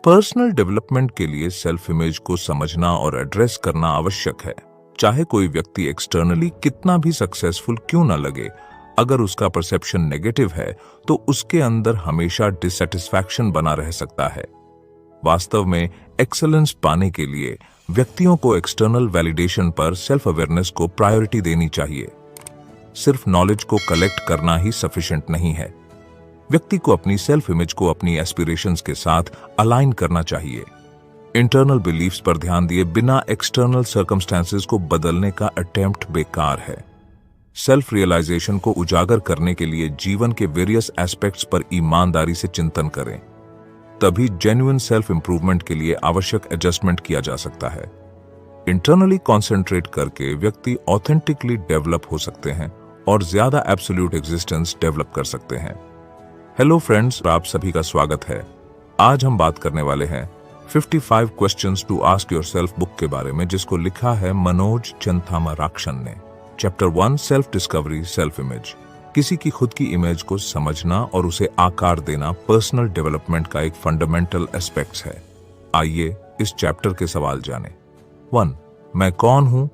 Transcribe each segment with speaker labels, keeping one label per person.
Speaker 1: Personal development के लिए self image को समझना और एड्रेस करना आवश्यक है। चाहे कोई व्यक्ति एक्सटर्नली कितना भी सक्सेसफुल क्यों न लगे, अगर उसका परसेप्शन नेगेटिव है तो उसके अंदर हमेशा डिससैटिस्फैक्शन बना रह सकता है। वास्तव में एक्सेलेंस पाने के लिए व्यक्तियों को एक्सटर्नल वैलिडेशन पर सेल्फ अवेयरनेस को प्रायोरिटी देनी चाहिए। सिर्फ नॉलेज को कलेक्ट करना ही सफिशिएंट नहीं है। व्यक्ति को अपनी सेल्फ इमेज को अपनी एस्पिरेशंस के साथ अलाइन करना चाहिए। इंटरनल बिलीफ्स पर ध्यान दिए बिना एक्सटर्नल सर्कमस्टेंसेस को बदलने का अटेम्प्ट बेकार है। सेल्फ रियलाइजेशन को उजागर करने के लिए जीवन के वेरियस एस्पेक्ट्स पर ईमानदारी से चिंतन करें। तभी जेन्युइन सेल्फ इंप्रूवमेंट के लिए आवश्यक एडजस्टमेंट किया जा सकता है। इंटरनली कॉन्सेंट्रेट करके व्यक्ति ऑथेंटिकली डेवलप हो सकते हैं और ज्यादा एब्सोल्यूट एग्जिस्टेंस डेवलप कर सकते हैं। हेलो फ्रेंड्स, आप सभी का स्वागत है। आज हम बात करने वाले हैं 55 questions to ask yourself book के बारे में, जिसको लिखा है मनोज चंथामाराक्शन ने। Chapter 1, self discovery, self image. किसी की खुद की इमेज को समझना और उसे आकार देना पर्सनल डेवलपमेंट का एक फंडामेंटल एस्पेक्ट है। आइए इस चैप्टर के सवाल जानें। 1. मैं कौन हूं?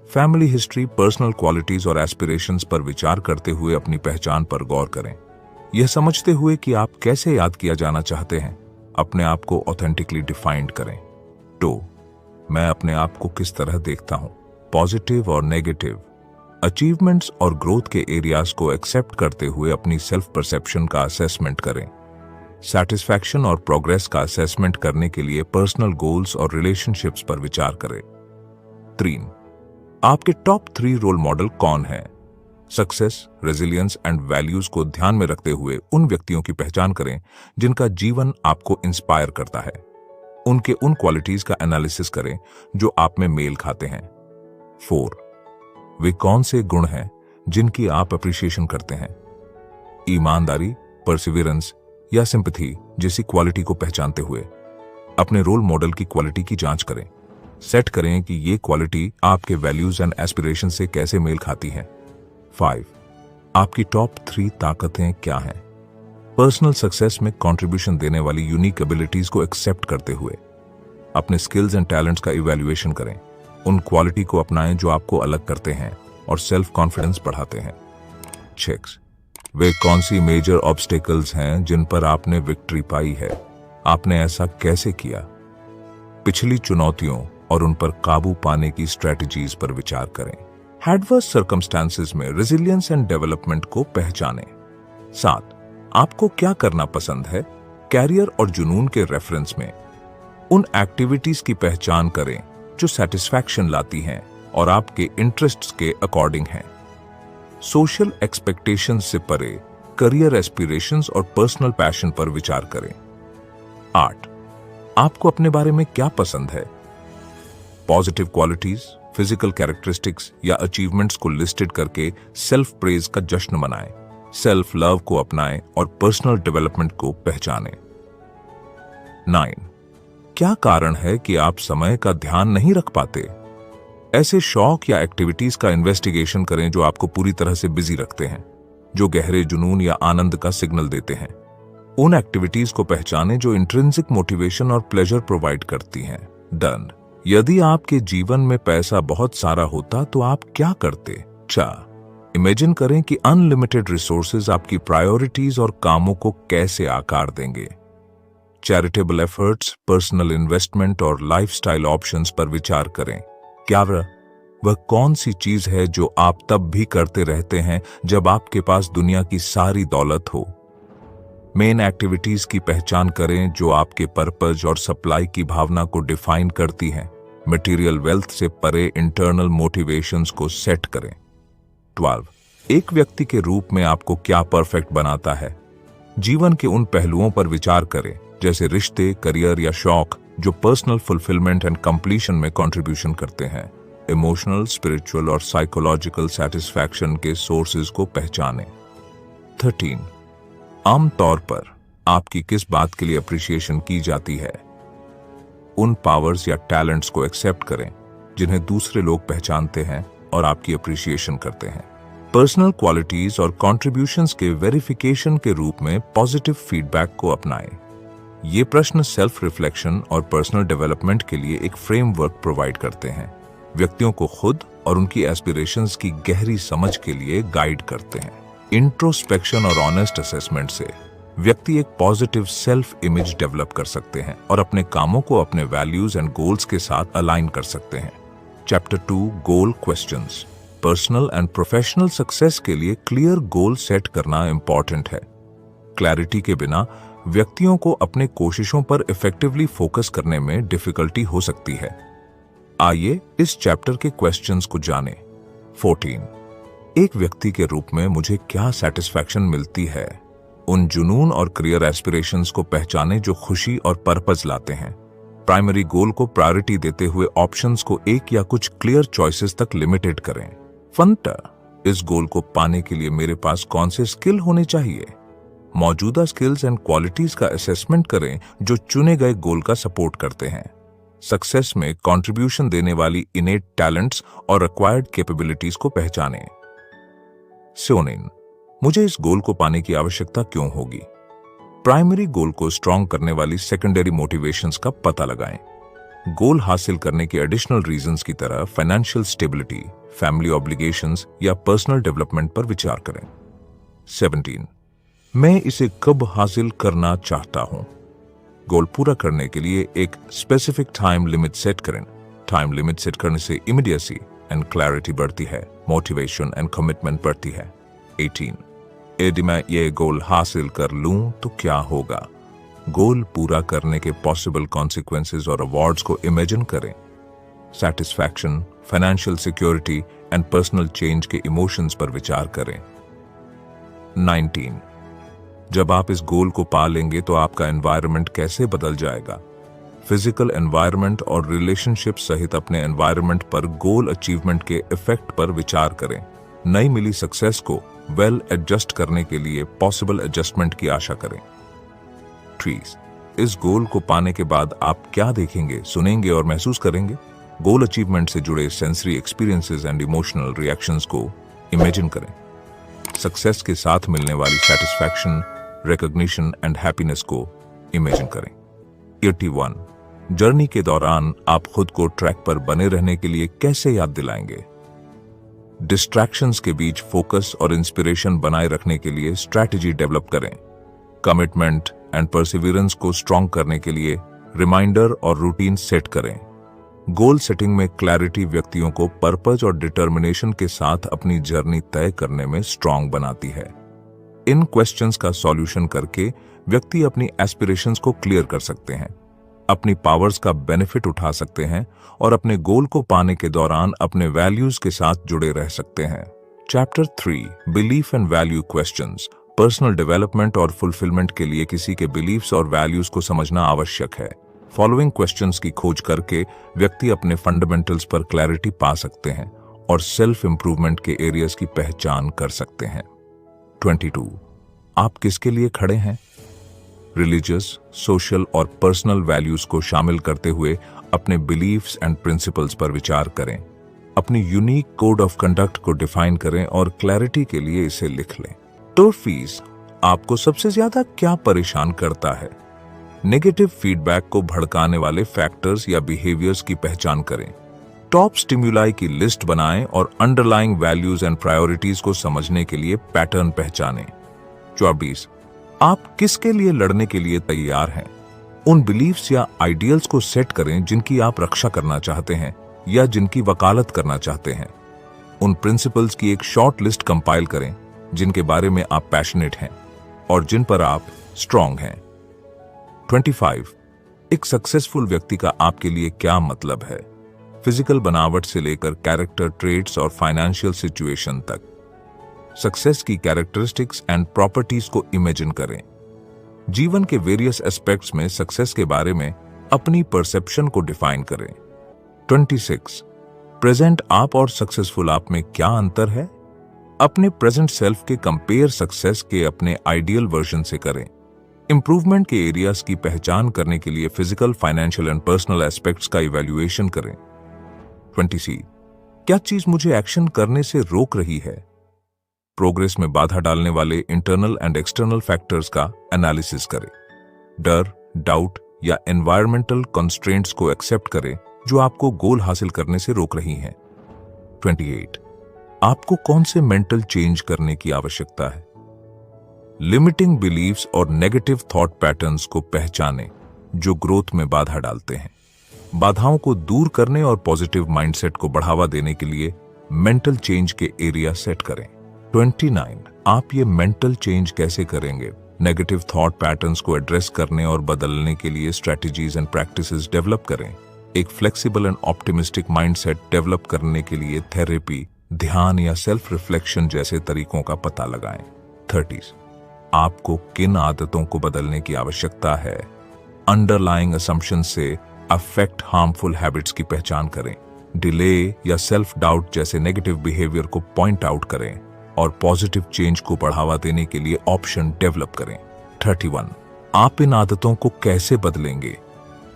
Speaker 1: फैमिली हिस्ट्री, पर्सनल क्वालिटीज और एस्पिरेशंस पर विचार करते हुए अपनी पहचान पर गौर करें। यह समझते हुए कि आप कैसे याद किया जाना चाहते हैं, अपने आप को ऑथेंटिकली डिफाइंड करें। 2. मैं अपने आप को किस तरह देखता हूं, पॉजिटिव और नेगेटिव। अचीवमेंट्स और ग्रोथ के एरियाज को एक्सेप्ट करते हुए अपनी सेल्फ परसेप्शन का असेसमेंट करें। सैटिस्फैक्शन और प्रोग्रेस का असेसमेंट करने के लिए पर्सनल गोल्स और रिलेशनशिप्स पर विचार करें। 3. आपके टॉप 3 रोल मॉडल कौन हैं? सक्सेस, रेजिलियंस एंड वैल्यूज को ध्यान में रखते हुए उन व्यक्तियों की पहचान करें जिनका जीवन आपको इंस्पायर करता है। उनके उन क्वालिटीज का एनालिसिस करें जो आप में मेल खाते हैं। 4. वे कौन से गुण हैं जिनकी आप अप्रिशिएशन करते हैं? ईमानदारी, परसिवियरेंस या सिंपैथी जैसी क्वालिटी को पहचानते हुए अपने रोल मॉडल की क्वालिटी की जांच करें। सेट करें कि ये क्वालिटी आपके वैल्यूज एंड एस्पिरेशन से कैसे मेल खाती हैं। 5. आपकी टॉप 3 ताकतें क्या हैं? पर्सनल सक्सेस में कंट्रीब्यूशन देने वाली यूनिक एबिलिटीज को एक्सेप्ट करते हुए अपने स्किल्स एंड टैलेंट्स का इवैल्यूएशन करें। उन क्वालिटी को अपनाएं जो आपको अलग करते हैं और सेल्फ कॉन्फिडेंस बढ़ाते हैं। 6. वे कौन सी मेजर ऑब्स्टेकल्स हैं जिन पर आपने विक्ट्री पाई है? आपने ऐसा कैसे किया? पिछली चुनौतियों और उन पर काबू पाने की स्ट्रेटजीज पर विचार करें। एडवर्स सर्कमस्टेंसेस में रेजिलियंस एंड डेवलपमेंट को पहचानें। 7. आपको क्या करना पसंद है? कैरियर और जुनून के रेफरेंस में उन एक्टिविटीज की पहचान करें जो सेटिस्फैक्शन लाती हैं और आपके इंटरेस्ट्स के अकॉर्डिंग हैं। सोशल एक्सपेक्टेशंस से परे करियर एस्पिरेशंस और पर्सनल पैशन पर विचार करें। 8. आपको अपने बारे में क्या पसंद है? पॉजिटिव क्वालिटीज, फिजिकल कैरेक्टरिस्टिक्स या अचीवमेंट्स को लिस्टेड करके सेल्फ प्रेज का जश्न मनाएं। सेल्फ लव को अपनाएं और पर्सनल डेवलपमेंट को पहचानें। 9. क्या कारण है कि आप समय का ध्यान नहीं रख पाते? ऐसे शौक या एक्टिविटीज का इन्वेस्टिगेशन करें जो आपको पूरी तरह से बिजी रखते हैं, जो गहरे जुनून या आनंद का सिग्नल देते हैं। उन एक्टिविटीज को पहचानें जो इंट्रिंसिक मोटिवेशन और प्लेजर प्रोवाइड करती हैं। डन। यदि आपके जीवन में पैसा बहुत सारा होता तो आप क्या करते? इमेजिन करें कि अनलिमिटेड रिसोर्सेज आपकी प्रायोरिटीज और कामों को कैसे आकार देंगे। चैरिटेबल एफर्ट्स, पर्सनल इन्वेस्टमेंट और लाइफस्टाइल ऑप्शंस पर विचार करें। क्या वह कौन सी चीज है जो आप तब भी करते रहते हैं जब आपके पास दुनिया की सारी दौलत हो? मेन एक्टिविटीज की पहचान करें जो आपके पर्पस और सप्लाई की भावना को डिफाइन करती हैं। मटेरियल वेल्थ से परे इंटरनल मोटिवेशंस को सेट करें। 12. एक व्यक्ति के रूप में आपको क्या परफेक्ट बनाता है? जीवन के उन पहलुओं पर विचार करें जैसे रिश्ते, करियर या शौक जो पर्सनल फुलफिलमेंट एंड कंप्लीशन में कंट्रीब्यूशन करते हैं। इमोशनल, स्पिरिचुअल और साइकोलॉजिकल सेटिस्फैक्शन के सोर्सेज को पहचानें। 13. आमतौर पर आपकी किस बात के लिए अप्रिसिएशन की जाती है? उन पावर्स या टैलेंट्स को एक्सेप्ट करें जिन्हें दूसरे लोग पहचानते हैं और आपकी अप्रिसिएशन करते हैं। पर्सनल क्वालिटीज और कॉन्ट्रीब्यूशंस के वेरिफिकेशन के रूप में पॉजिटिव फीडबैक को अपनाएं। ये प्रश्न सेल्फ रिफ्लेक्शन और पर्सनल डेवलपमेंट के लिए एक फ्रेमवर्क प्रोवाइड करते हैं, व्यक्तियों को खुद और उनकी एस्पिरेशंस की गहरी समझ के लिए गाइड करते हैं। इंट्रोस्पेक्शन और ऑनेस्ट असेसमेंट से व्यक्ति एक पॉजिटिव सेल्फ इमेज डेवलप कर सकते हैं और अपने कामों को अपने वैल्यूज एंड गोल्स के साथ अलाइन कर सकते हैं। Chapter 2 goal questions. Personal and professional success के लिए क्लियर गोल सेट करना इंपॉर्टेंट है। क्लैरिटी के बिना व्यक्तियों को अपने कोशिशों पर इफेक्टिवली फोकस करने में डिफिकल्टी हो सकती है। आइए इस चैप्टर के क्वेश्चंस को जानें। 14 एक व्यक्ति के रूप में मुझे क्या सेटिस्फैक्शन मिलती है? उन जुनून और करियर एस्पिरेशंस को पहचानें जो खुशी और पर्पस लाते हैं। प्राइमरी गोल को प्रायोरिटी देते हुए ऑप्शंस को एक या कुछ क्लियर चॉइसेस तक लिमिटेड करें। फंटर, इस गोल को पाने के लिए मेरे पास कौन से स्किल होने चाहिए? मौजूदा स्किल्स एंड क्वालिटीज का असेसमेंट करें जो चुने गए गोल का सपोर्ट करते हैं। सक्सेस में कंट्रीब्यूशन देने वाली इनेट टैलेंट्स और एक्वायर्ड कैपेबिलिटीज को पहचानें। स्योनिन, मुझे इस गोल को पाने की आवश्यकता क्यों होगी? प्राइमरी गोल को स्ट्रॉन्ग करने वाली सेकेंडरी मोटिवेशंस का पता लगाएं। गोल हासिल करने के एडिशनल रीजंस की तरह फाइनेंशियल स्टेबिलिटी, फैमिली ऑब्लिगेशंस या पर्सनल डेवलपमेंट पर विचार करें। 17 मैं इसे कब हासिल करना चाहता हूं? गोल पूरा करने के लिए एक स्पेसिफिक टाइम लिमिट सेट करें। टाइम लिमिट सेट करने से इमीडिएसी एंड क्लैरिटी बढ़ती है, मोटिवेशन एंड कमिटमेंट बढ़ती है। 18 यदि मैं ये गोल हासिल कर लूं तो क्या होगा? गोल पूरा करने के पॉसिबल कॉन्सिक्वेंसेस और अवार्ड्स को इमेजिन करें। Satisfaction, financial security and personal change के इमोशंस पर विचार करें। 19 जब आप इस गोल को पा लेंगे तो आपका एनवायरनमेंट कैसे बदल जाएगा? फिजिकल एनवायरनमेंट और रिलेशनशिप सहित अपने एनवायरनमेंट पर गोल अचीवमेंट के इफेक्ट पर विचार करें। नई मिली सक्सेस को वेल एडजस्ट करने के लिए पॉसिबल एडजस्टमेंट की आशा करें। ट्रीज, इस गोल को पाने के बाद आप क्या देखेंगे, सुनेंगे और महसूस करेंगे? गोल अचीवमेंट से जुड़े sensory experiences and emotional reactions को इमेजिन करें। सक्सेस के साथ मिलने वाली सेटिस्फैक्शन, रिकॉग्निशन एंड हैप्पीनेस को इमेजिन करें। 81 जर्नी के दौरान आप खुद को ट्रैक पर बने रहने के लिए कैसे याद दिलाएंगे? डिस्ट्रैक्शंस के बीच फोकस और इंस्पिरेशन बनाए रखने के लिए स्ट्रैटेजी डेवलप करें। कमिटमेंट एंड परसिवियरेंस को स्ट्रॉन्ग करने के लिए रिमाइंडर और रूटीन सेट करें। गोल सेटिंग में क्लैरिटी व्यक्तियों को पर्पस और डिटर्मिनेशन के साथ अपनी जर्नी तय करने में स्ट्रॉन्ग बनाती है। इन क्वेश्चंस का सॉल्यूशन करके व्यक्ति अपनी एस्पिरेशंस को क्लियर कर सकते हैं, अपनी पावर्स का बेनिफिट उठा सकते हैं और अपने गोल को पाने के दौरान अपने वैल्यूज के साथ जुड़े रह सकते हैं। Chapter 3 belief and value questions. Personal development और फुलफिलमेंट के लिए किसी के बिलीफ्स और वैल्यूज को समझना आवश्यक है। फॉलोइंग क्वेश्चंस की खोज करके व्यक्ति अपने फंडामेंटल्स पर क्लैरिटी पा सकते हैं और सेल्फ इंप्रूवमेंट के एरियाज की पहचान कर सकते हैं। 22 आप किसके लिए खड़े हैं? रिलीजियस, सोशल और पर्सनल वैल्यूज को शामिल करते हुए अपने बिलीफ्स एंड प्रिंसिपल्स पर विचार करें। अपनी यूनिक कोड ऑफ कंडक्ट को डिफाइन करें और क्लैरिटी के लिए इसे लिख लें। तो फीस, आपको सबसे ज्यादा क्या परेशान करता है? नेगेटिव फीडबैक को भड़काने वाले फैक्टर्स या बिहेवियर्स की पहचान करें। टॉप स्टिम्युलाई की लिस्ट बनाएं और अंडरलाइंग वैल्यूज एंड प्रायोरिटीज को समझने के लिए पैटर्न पहचानें। 24 आप किसके लिए लड़ने के लिए तैयार हैं? उन बिलीफ्स या आइडियल्स को सेट करें जिनकी आप रक्षा करना चाहते हैं या जिनकी वकालत करना चाहते हैं। उन प्रिंसिपल्स की एक शॉर्ट लिस्ट कंपाइल करें जिनके बारे में आप पैशनेट हैं और जिन पर आप स्ट्रांग हैं। 25 एक सक्सेसफुल व्यक्ति का आपके लिए क्या मतलब है? फिजिकल बनावट से लेकर कैरेक्टर ट्रेट्स और फाइनेंशियल सिचुएशन तक। सक्सेस की कैरेक्टरिस्टिक्स एंड प्रॉपर्टीज को इमेजिन करें। जीवन के वेरियस एस्पेक्ट्स में सक्सेस के बारे में अपनी परसेप्शन को डिफाइन करें। 26 प्रेजेंट आप और सक्सेसफुल आप में क्या अंतर है? अपने प्रेजेंट सेल्फ के कंपेयर सक्सेस के अपने आइडियल वर्जन से करें। इंप्रूवमेंट के एरियाज की पहचान करने के लिए physical, financial and personal aspects का इवैल्यूएशन करें। 20 क्या चीज मुझे एक्शन करने से रोक रही है? प्रोग्रेस में बाधा डालने वाले इंटरनल एंड एक्सटर्नल फैक्टर्स का एनालिसिस करें। डर, डाउट या एनवायरमेंटल कंस्ट्रेंट्स को एक्सेप्ट करें जो आपको गोल हासिल करने से रोक रही हैं। 28. आपको कौन से मेंटल चेंज करने की आवश्यकता है? लिमिटिंग बिलीव्स और नेगेटिव थॉट पैटर्न्स को पहचानें जो ग्रोथ में बाधा डालते हैं। बाधाओं को दूर करने और पॉजिटिव माइंडसेट को बढ़ावा देने के लिए मेंटल चेंज के एरिया सेट करें। 29. आप ये मेंटल चेंज कैसे करेंगे? नेगेटिव थॉट पैटर्न्स को एड्रेस करने और बदलने के लिए स्ट्रेटजीज एंड प्रैक्टिसेस डेवलप करें। एक flexible and optimistic mindset develop करने के लिए थेरेपी, ध्यान या सेल्फ रिफ्लेक्शन जैसे तरीकों का पता लगाएं। 30. आपको किन आदतों को बदलने की आवश्यकता है? अंडरलाइंग असम्पशन से अफेक्ट हार्मफुल हैबिट्स की पहचान करें। डिले या सेल्फ डाउट जैसे नेगेटिव बिहेवियर को पॉइंट आउट करें और पॉजिटिव चेंज को बढ़ावा देने के लिए ऑप्शन डेवलप करें। 31. आप इन आदतों को कैसे बदलेंगे?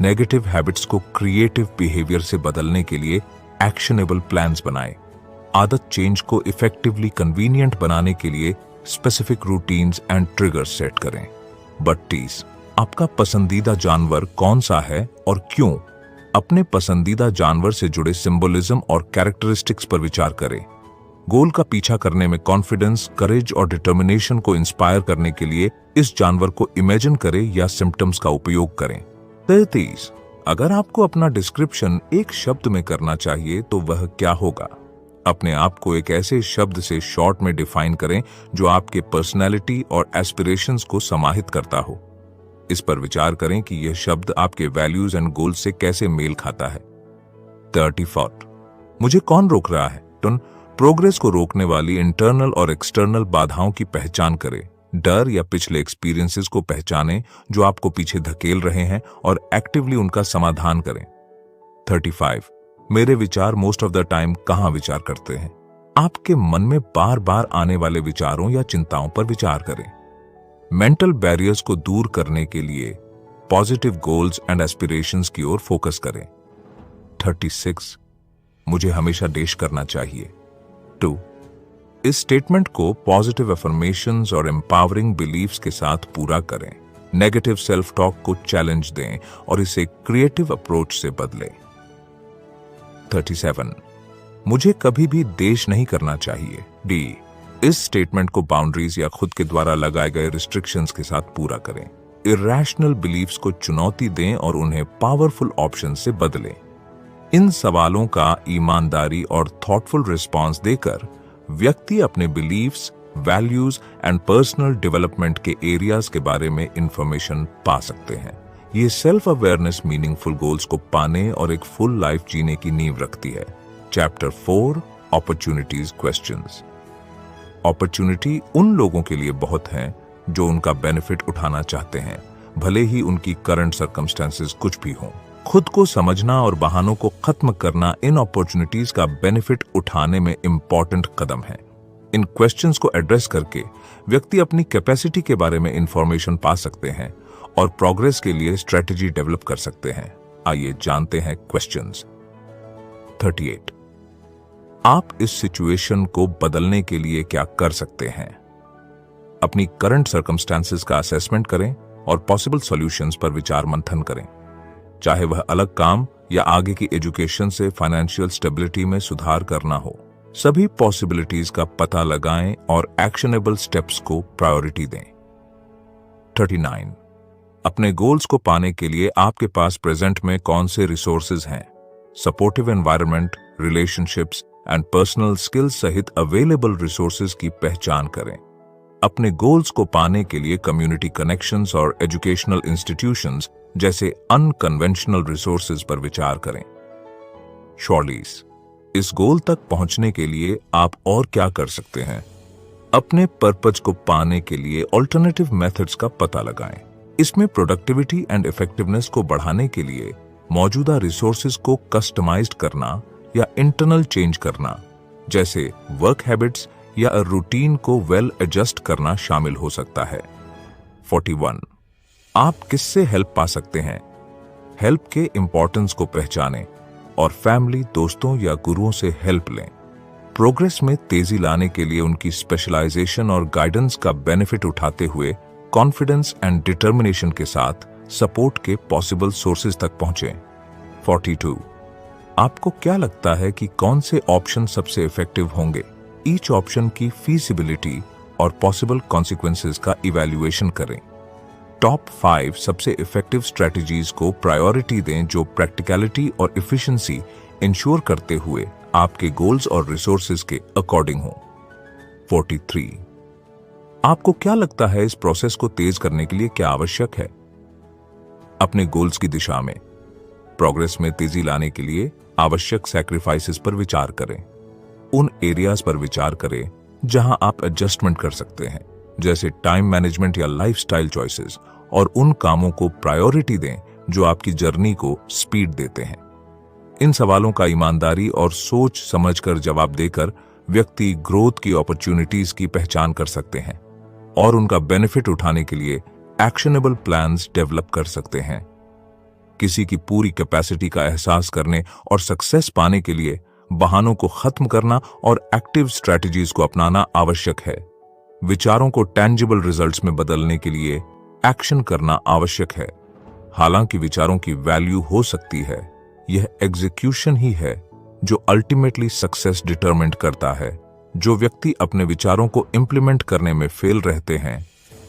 Speaker 1: नेगेटिव हैबिट्स को क्रिएटिव बिहेवियर से बदलने के लिए एक्शनेबल प्लान्स बनाएं। आदत चेंज को इफेक्टिवली कन्वीनियंट बनाने के लिए specific routines and triggers set करें। 32. आपका पसंदीदा जानवर कौन सा है और क्यों? अपने पसंदीदा जानवर से जुड़े सिंबोलिज्म और कैरेक्टरिस्टिक्स पर विचार करें। गोल का पीछा करने में कॉन्फिडेंस, करेज और डिटर्मिनेशन को इंस्पायर करने के लिए इस जानवर को इमेजिन करें या सिम्टम्स का उपयोग करें। 33. अगर आपको अपना डिस्क्रिप्शन एक शब्द में करना चाहिए तो वह क्या होगा? अपने आप को एक ऐसे शब्द से शॉर्ट में डिफाइन करें जो आपके पर्सनैलिटी और एस्पिरेशंस को समाहित करता हो। इस पर विचार करें कि यह शब्द आपके वैल्यूज एंड गोल्स से कैसे मेल खाता है। 34. मुझे कौन रोक रहा है? प्रोग्रेस को रोकने वाली इंटरनल और एक्सटर्नल बाधाओं की पहचान करें। डर या पिछले एक्सपीरियंसेस को पहचानें जो आपको पीछे धकेल रहे हैं और एक्टिवली उनका समाधान करें। 35. मेरे विचार मोस्ट ऑफ द टाइम कहां विचार करते हैं? आपके मन में बार बार आने वाले विचारों या चिंताओं पर विचार करें। मेंटल बैरियर्स को दूर करने के लिए पॉजिटिव गोल्स एंड एस्पिरेशंस की ओर फोकस करें। 36. मुझे हमेशा डैश करना चाहिए। 2. इस स्टेटमेंट को पॉजिटिव अफर्मेशंस और एम्पावरिंग बिलीफ्स के साथ पूरा करें। नेगेटिव सेल्फ टॉक को चैलेंज दें और इसे क्रिएटिव अप्रोच से बदलें। 37. मुझे कभी भी देश नहीं करना चाहिए। डी. इस स्टेटमेंट को बाउंड्रीज या खुद के द्वारा लगाए गए रिस्ट्रिक्शंस के साथ पूरा करें। इरैशनल बिलीफ्स को चुनौती दें और उन्हें पावरफुल ऑप्शन से बदलें। इन सवालों का ईमानदारी और थॉटफुल रिस्पॉन्स देकर व्यक्ति अपने beliefs, values and personal development के एरियाज के बारे में इंफॉर्मेशन पा सकते हैं। ये सेल्फ अवेयरनेस मीनिंगफुल गोल्स को पाने और एक फुल लाइफ जीने की नींव रखती है। Chapter 4 opportunities questions. अपॉर्चुनिटी उन लोगों के लिए बहुत हैं जो उनका बेनिफिट उठाना चाहते हैं, भले ही उनकी करंट सर्कमस्टेंसेस कुछ भी हों। खुद को समझना और बहानों को खत्म करना इन अपॉर्चुनिटीज का बेनिफिट उठाने में इंपॉर्टेंट कदम है। इन क्वेश्चंस को एड्रेस करके व्यक्ति अपनी कैपेसिटी के बारे में इंफॉर्मेशन पा सकते हैं और प्रोग्रेस के लिए स्ट्रेटजी डेवलप कर सकते हैं। आइए जानते हैं क्वेश्चंस। 38. आप इस सिचुएशन को बदलने के लिए क्या कर सकते हैं? अपनी करंट सर्कमस्टेंसेस का असेसमेंट करें और पॉसिबल सॉल्यूशंस पर विचार मंथन करें। चाहे वह अलग काम या आगे की एजुकेशन से फाइनेंशियल स्टेबिलिटी में सुधार करना हो, सभी पॉसिबिलिटीज का पता लगाएं और एक्शनेबल स्टेप्स को प्रायोरिटी दें। 39. अपने गोल्स को पाने के लिए आपके पास प्रेजेंट में कौन से रिसोर्सेज हैं? Supportive environment, relationships and personal skills सहित अवेलेबल रिसोर्सेज की पहचान करें। अपने गोल्स को पाने के लिए कम्युनिटी कनेक्शंस और एजुकेशनल इंस्टीट्यूशंस जैसे अनकन्वेंशनल रिसोर्सेज पर विचार करें। शॉर्लीज, इस गोल तक पहुंचने के लिए आप और क्या कर सकते हैं? अपने पर्पज को पाने के लिए ऑल्टरनेटिव मेथड्स का पता लगाएं। इसमें प्रोडक्टिविटी एंड इफेक्टिवनेस को बढ़ाने के लिए मौजूदा रिसोर्सेज को कस्टमाइज्ड करना या इंटरनल चेंज करना, जैसे वर्क हैबिट्स या रूटीन को वेल एडजस्ट करना शामिल हो सकता है। 41. आप किससे हेल्प पा सकते हैं? हेल्प के इंपॉर्टेंस को पहचानें और फैमिली, दोस्तों या गुरुओं से हेल्प लें। प्रोग्रेस में तेजी लाने के लिए उनकी स्पेशलाइजेशन और गाइडेंस का बेनिफिट उठाते हुए कॉन्फिडेंस एंड डिटर्मिनेशन के साथ सपोर्ट के पॉसिबल सोर्सेज तक पहुंचें। 42. आपको क्या लगता है कि कौन से ऑप्शन सबसे इफेक्टिव होंगे? ईच ऑप्शन की फीसिबिलिटी और पॉसिबल कॉन्सिक्वेंसेस का इवैल्यूएशन करें। टॉप 5 सबसे इफेक्टिव स्ट्रेटजीज को प्रायोरिटी दें जो प्रैक्टिकलिटी और इफिशिएंसी इंश्योर करते हुए आपके गोल्स और रिसोर्सेज के अकॉर्डिंग हो। 43. आपको क्या लगता है इस प्रोसेस को तेज करने के लिए क्या आवश्यक है? अपने गोल्स की दिशा में प्रोग्रेस में तेजी लाने के लिए आवश्यक सैक्रिफाइसेस पर विचार करें। उन एरियाज पर विचार करें जहां आप एडजस्टमेंट कर सकते हैं, जैसे टाइम मैनेजमेंट या लाइफस्टाइल चॉइसेस, और उन कामों को प्रायोरिटी दें जो आपकी जर्नी को स्पीड देते हैं। इन सवालों का ईमानदारी और सोच समझकर जवाब देकर व्यक्ति ग्रोथ की अपॉर्चुनिटीज की पहचान कर सकते हैं और उनका बेनिफिट उठाने के लिए एक्शनेबल प्लान्स डेवलप कर सकते हैं। किसी की पूरी कैपेसिटी का एहसास करने और सक्सेस पाने के लिए बहानों को खत्म करना और एक्टिव स्ट्रेटजीज को अपनाना आवश्यक है। विचारों को टेंजिबल रिजल्ट्स में बदलने के लिए एक्शन करना आवश्यक है। हालांकि विचारों की वैल्यू हो सकती है, यह एग्जीक्यूशन ही है जो अल्टीमेटली सक्सेस डिटरमिनेट करता है। जो व्यक्ति अपने विचारों को इंप्लीमेंट करने में फेल रहते हैं,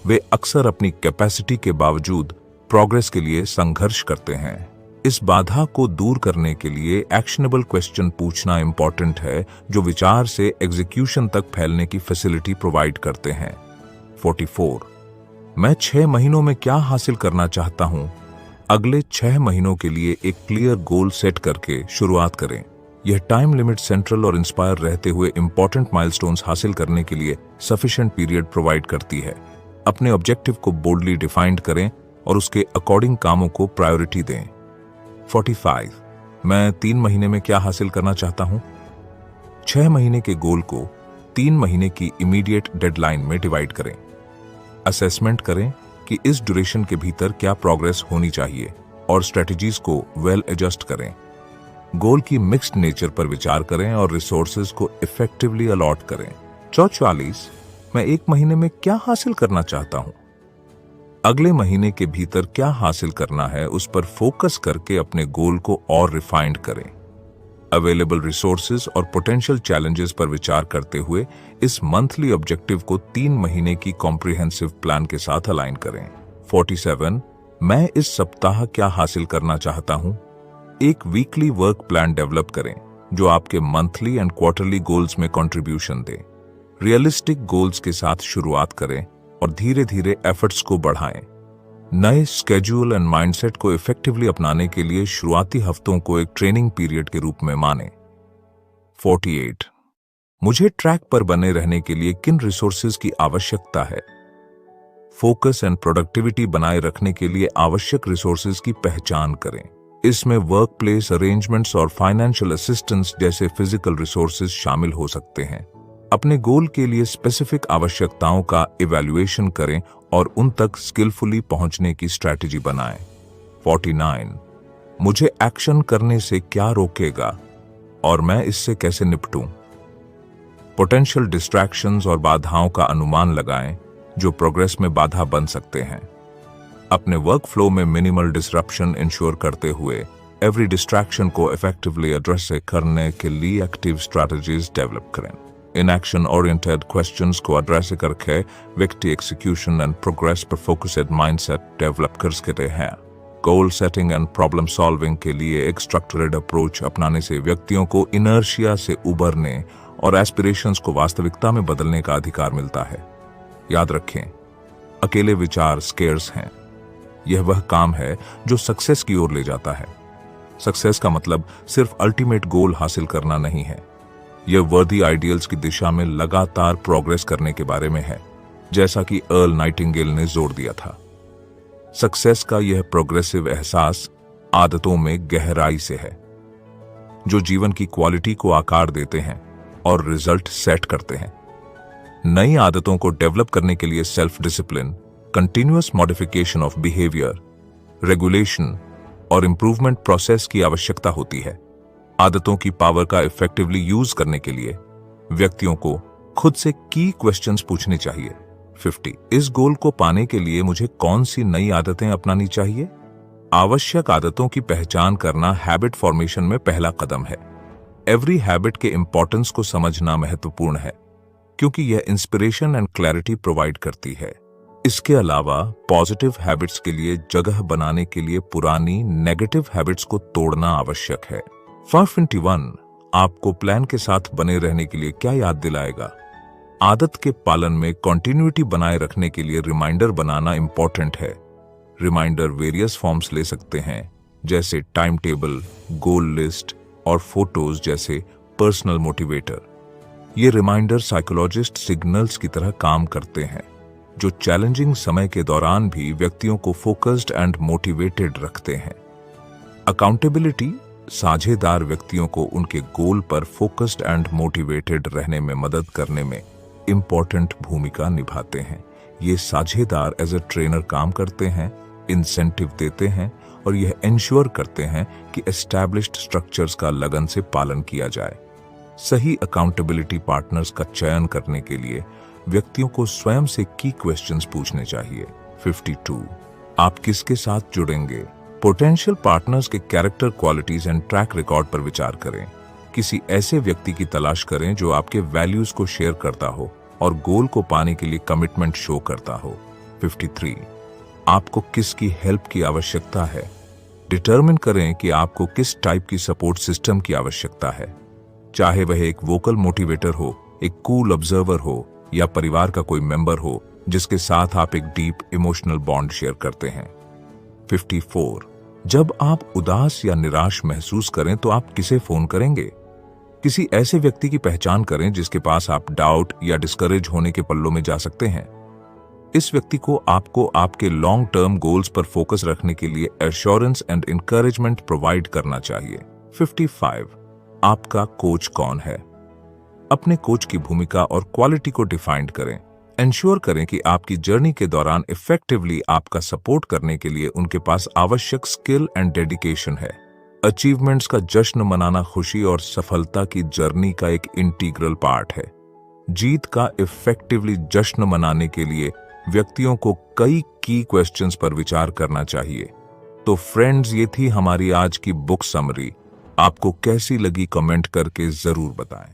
Speaker 1: वे अक्सर अपनी कैपेसिटी के बावजूद प्रोग्रेस के लिए संघर्ष करते हैं। इस बाधा को दूर करने के लिए एक्शनेबल क्वेश्चन पूछना इंपॉर्टेंट है जो विचार से एग्जीक्यूशन तक फैलने की फैसिलिटी प्रोवाइड करते हैं। 44. मैं 6 महीनों में क्या हासिल करना चाहता हूं? अगले 6 महीनों के लिए एक क्लियर गोल सेट करके शुरुआत करें। यह टाइम लिमिट सेंट्रल और इंस्पायर रहते हुए इंपॉर्टेंट माइलस्टोन्स हासिल करने के लिए सफिशिएंट पीरियड प्रोवाइड करती है। अपने ऑब्जेक्टिव को बोल्डली डिफाइंड करें और उसके अकॉर्डिंग कामों को प्रायोरिटी दें। 45. मैं 3 महीने में क्या हासिल करना चाहता हूं? 6 महीने के गोल को 3 महीने की इमीडिएट डेडलाइन में डिवाइड करें। असेसमेंट करें कि इस ड्यूरेशन के भीतर क्या प्रोग्रेस होनी चाहिए और स्ट्रेटजीज को वेल एडजस्ट करें। गोल की मिक्स्ड नेचर पर विचार करें और रिसोर्सेज को इफेक्टिवली अलॉट करें। 44. मैं 1 महीने में क्या हासिल करना चाहता हूं? अगले महीने के भीतर क्या हासिल करना है उस पर फोकस करके अपने गोल को और रिफाइंड करें। अवेलेबल रिसोर्सेज और पोटेंशियल चैलेंजेस पर विचार करते हुए इस मंथली ऑब्जेक्टिव को 3 महीने की कॉम्प्रिहेंसिव प्लान के साथ अलाइन करें। 47. मैं इस सप्ताह क्या हासिल करना चाहता हूं? एक वीकली वर्क प्लान डेवलप करें जो आपके मंथली एंड क्वार्टरली गोल्स में कंट्रीब्यूशन दे। रियलिस्टिक गोल्स के साथ शुरुआत करें और धीरे धीरे एफर्ट्स को बढ़ाएं। नए स्केड्यूल एंड माइंडसेट को इफेक्टिवली अपनाने के लिए शुरुआती हफ्तों को एक ट्रेनिंग पीरियड के रूप में मानें। 48. मुझे ट्रैक पर बने रहने के लिए किन रिसोर्सेज की आवश्यकता है? फोकस एंड प्रोडक्टिविटी बनाए रखने के लिए आवश्यक रिसोर्सेज की पहचान करें। इसमें वर्क प्लेस अरेंजमेंट्स और फाइनेंशियल असिस्टेंस जैसे फिजिकल रिसोर्सेज शामिल हो सकते हैं। अपने गोल के लिए स्पेसिफिक आवश्यकताओं का इवैल्यूएशन करें और उन तक स्किलफुली पहुंचने की स्ट्रैटेजी बनाएं। 49. मुझे एक्शन करने से क्या रोकेगा और मैं इससे कैसे निपटूं? पोटेंशियल डिस्ट्रैक्शंस और बाधाओं का अनुमान लगाएं जो प्रोग्रेस में बाधा बन सकते हैं। अपने वर्क फ्लो में मिनिमल डिसरप्शन इंश्योर करते हुए एवरी डिस्ट्रैक्शन को इफेक्टिवली एड्रेस करने के लिए एक्टिव स्ट्रैटेजीज डेवलप करें। इन एक्शन ओरिएंटेड क्वेश्चंस को एड्रेस करके व्यक्ति एक्सिक्यूशन एंड प्रोग्रेस पर फोकस्ड माइंडसेट डेवलप कर सकते हैं। Goal setting and problem solving के लिए एक स्ट्रक्चर्ड अप्रोच अपनाने से व्यक्तियों को इनर्शिया से उबरने और एस्पिरेशंस को वास्तविकता में बदलने का अधिकार मिलता है। याद रखें, अकेले विचार स्केर्स हैं। यह वह काम है जो सक्सेस की ओर ले जाता है। सक्सेस का मतलब सिर्फ अल्टीमेट गोल हासिल करना नहीं है, यह वर्दी आइडियल्स की दिशा में लगातार प्रोग्रेस करने के बारे में है, जैसा कि अर्ल नाइटिंगेल ने जोर दिया था। सक्सेस का यह प्रोग्रेसिव एहसास आदतों में गहराई से है, जो जीवन की क्वालिटी को आकार देते हैं और रिजल्ट सेट करते हैं। नई आदतों को डेवलप करने के लिए self discipline, continuous modification of behaviour, regulation और इंप्रूवमेंट प्रोसेस की आवश्यकता होती है। आदतों की पावर का इफेक्टिवली यूज करने के लिए व्यक्तियों को खुद से की क्वेश्चंस पूछने चाहिए। 50. इस गोल को पाने के लिए मुझे कौन सी नई आदतें अपनानी चाहिए? आवश्यक आदतों की पहचान करना हैबिट फॉर्मेशन में पहला कदम है। एवरी हैबिट के इंपॉर्टेंस को समझना महत्वपूर्ण है, क्योंकि यह इंस्पिरेशन एंड क्लैरिटी प्रोवाइड करती है। इसके अलावा पॉजिटिव हैबिट्स के लिए जगह बनाने के लिए पुरानी नेगेटिव हैबिट्स को तोड़ना आवश्यक है। 521 आपको प्लान के साथ बने रहने के लिए क्या याद दिलाएगा? आदत के पालन में कंटिन्यूटी बनाए रखने के लिए रिमाइंडर बनाना इंपॉर्टेंट है। रिमाइंडर वेरियस फॉर्म्स ले सकते हैं, जैसे टाइम टेबल, गोल लिस्ट और फोटोज जैसे पर्सनल मोटिवेटर। ये रिमाइंडर साइकोलॉजिस्ट सिग्नल्स की तरह काम करते हैं, जो चैलेंजिंग समय के दौरान भी व्यक्तियों को फोकस्ड एंड मोटिवेटेड रखते हैं। अकाउंटेबिलिटी साझेदार व्यक्तियों को उनके गोल पर फोकस्ड एंड मोटिवेटेड रहने में मदद करने में इंपॉर्टेंट भूमिका निभाते हैं। ये साझेदार एज अ ट्रेनर काम करते हैं, इंसेंटिव देते हैं और यह इंश्योर करते हैं कि एस्टैब्लिश्ड स्ट्रक्चर्स का लगन से पालन किया जाए। सही अकाउंटेबिलिटी पार्टनर्स का चयन करने के लिए व्यक्तियों को स्वयं से की क्वेश्चंस पूछने चाहिए। 52 आप किसके साथ जुड़ेंगे? पोटेंशियल पार्टनर्स के character qualities and track record पर विचार करें। किसी ऐसे व्यक्ति की तलाश करें जो आपके वैल्यूज को शेयर करता हो और गोल को पाने के लिए कमिटमेंट शो करता हो। 53 आपको किसकी हेल्प की आवश्यकता है? डिटरमिन करें कि आपको किस टाइप की सपोर्ट सिस्टम की आवश्यकता है, चाहे वह एक वोकल मोटिवेटर हो, एक कूल ऑब्जर्वर हो या परिवार का कोई मेंबर हो जिसके साथ आप एक डीप इमोशनल बॉन्ड शेयर करते हैं। 54 जब आप उदास या निराश महसूस करें तो आप किसे फोन करेंगे? किसी ऐसे व्यक्ति की पहचान करें जिसके पास आप डाउट या डिस्करेज होने के पल्लों में जा सकते हैं। इस व्यक्ति को आपको आपके लॉन्ग टर्म गोल्स पर फोकस रखने के लिए एश्योरेंस एंड इंकरेजमेंट प्रोवाइड करना चाहिए। 55 आपका कोच कौन है? अपने कोच की भूमिका और क्वालिटी को डिफाइन करें। इंश्योर करें कि आपकी जर्नी के दौरान इफेक्टिवली आपका सपोर्ट करने के लिए उनके पास आवश्यक स्किल एंड डेडिकेशन है। अचीवमेंट्स का जश्न मनाना खुशी और सफलता की जर्नी का एक इंटीग्रल पार्ट है। जीत का इफेक्टिवली जश्न मनाने के लिए व्यक्तियों को कई की क्वेश्चंस पर विचार करना चाहिए। तो फ्रेंड्स, ये थी हमारी आज की बुक समरी। आपको कैसी लगी कमेंट करके जरूर बताएं।